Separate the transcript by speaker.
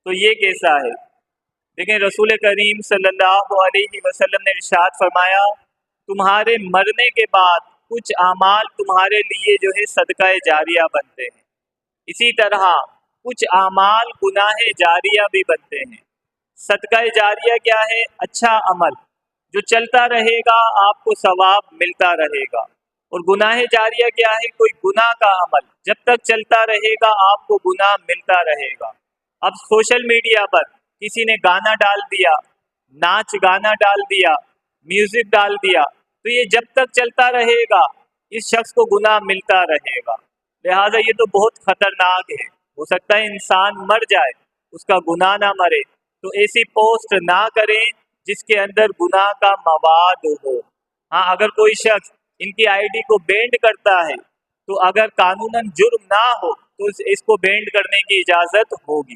Speaker 1: تو یہ کیسا ہے؟ دیکھیں رسول کریم صلی اللہ علیہ وسلم نے ارشاد فرمایا تمہارے مرنے کے بعد کچھ اعمال تمہارے لیے جو ہے صدقہ جاریہ بنتے ہیں، اسی طرح کچھ اعمال گناہ جاریہ بھی بنتے ہیں۔ صدقہ جاریہ کیا ہے؟ اچھا عمل جو چلتا رہے گا آپ کو ثواب ملتا رہے گا، اور گناہ جاریہ کیا ہے؟ کوئی گناہ کا عمل جب تک چلتا رہے گا آپ کو گناہ ملتا رہے گا۔ اب سوشل میڈیا پر کسی نے گانا ڈال دیا، ناچ گانا ڈال دیا، میوزک ڈال دیا، تو یہ جب تک چلتا رہے گا اس شخص کو گناہ ملتا رہے گا۔ لہٰذا یہ تو بہت خطرناک ہے، ہو سکتا ہے انسان مر جائے اس کا گناہ نہ مرے، تو ایسی پوسٹ نہ کریں جس کے اندر گناہ کا مواد ہو۔ ہاں اگر کوئی شخص ان کی آئی ڈی کو بینڈ کرتا ہے تو اگر قانوناً جرم نہ ہو تو اس کو بینڈ کرنے کی اجازت ہوگی۔